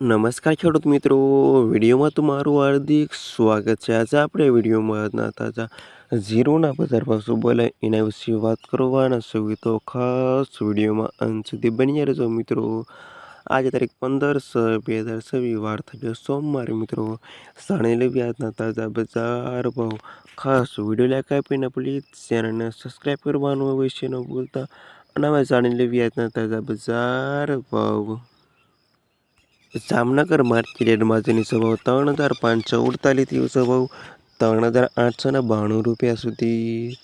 નમસ્કાર ખેડૂત મિત્રો, વિડીયોમાં તમારું હાર્દિક સ્વાગત છે। આજે આપણે વિડીયોમાં તાજા જીરુના બજાર ભાવ શું બોલાય એના વિશે વાત કરવાના છે, તો ખાસ વિડીયોમાં અંત સુધી બન્યા રહેજો મિત્રો। આજે તારીખ 15/6/2026 વાર થયો સોમવારે મિત્રો। જાણી લેવી આજના તાજા બજાર ભાવ। ખાસ વિડીયો લાઈક આપીને પ્લીઝ ચેનલને સબસ્ક્રાઈબ કરવાનું અવશ્ય ન ભૂલતા। અને હવે જાણી લેવી આજના તાજા બજાર ભાવ। જામનગર માર્કેટ યાર્ડમાં જેની ભાવ 3548 ભાવ 3892 રૂપિયા સુધી।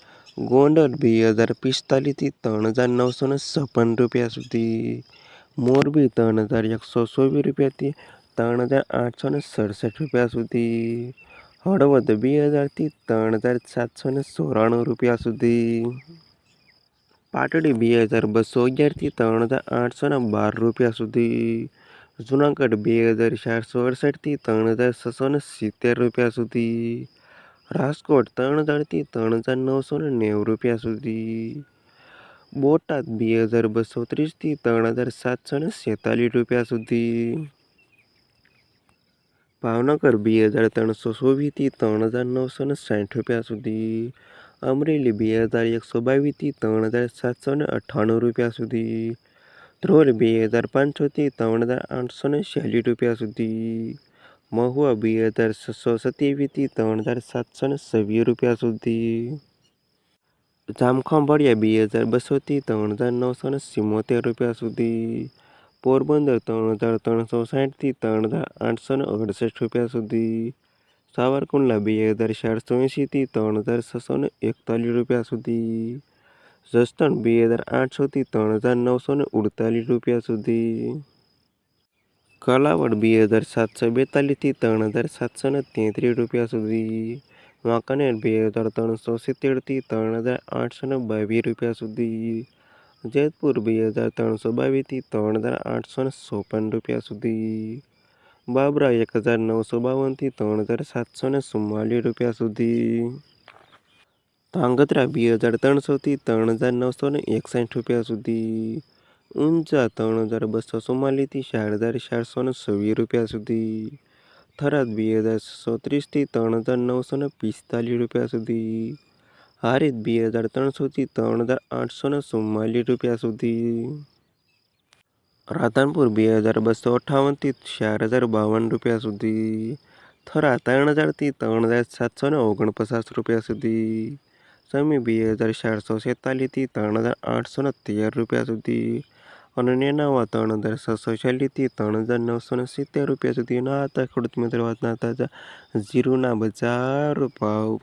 ગોંડલ 2045 થી 3956 રૂપિયા સુધી। મોરબી 3124 રૂપિયાથી 3867 રૂપિયા સુધી। હળવદ 2000 થી 3794 રૂપિયા સુધી। પાટડી 2211 થી 3812 રૂપિયા સુધી। જૂનાગઢ 2468 થી 3670 રૂપિયા સુધી। રાજકોટ 3000 થી 3990 રૂપિયા સુધી। બોટાદ 2230 થી 3746 રૂપિયા સુધી। ભાવનગર 2324 થી 3960 રૂપિયા સુધી। અમરેલી 2122 થી 3798 રૂપિયા સુધી। ધ્રોલ 2500 થી 3846 રૂપિયા સુધી। મહુવા 2627 થી 3726 રૂપિયા સુધી। જામખંભાળિયા 2200 થી 3974 રૂપિયા સુધી। પોરબંદર 3360 થી 3868 રૂપિયા સુધી। સાવરકુંડલા 2480 થી 3641 રૂપિયા સુધી। જસદણ 2800 થી 3948 રૂપિયા સુધી। કાલાવડ 2742 થી 3733 રૂપિયા સુધી। વાંકાનેર 2370 થી 3822 રૂપિયા સુધી। જેતપુર 2322 થી 3856 રૂપિયા સુધી। બાબરા 1952 થી 3744 રૂપિયા સુધી। ધાંગધ્રા 2300 થી 3961 રૂપિયા સુધી। ઊંઝા 3244 થી 4426 રૂપિયા સુધી। થરાદ 2630 થી 3945 રૂપિયા સુધી। હારીજ 2300 થી 3844 રૂપિયા સુધી। રાધનપુર 2258 થી 4052 રૂપિયા સુધી। થરા 3000 થી 3749 રૂપિયા સુધી। સમી 2446 થી 3813 રૂપિયા સુધી। અને નેનાવા 3640 થી 3970 રૂપિયા સુધી। ના હતા ખેડૂત મિત્રો આજના તાજા જીરુના બજાર ભાવ।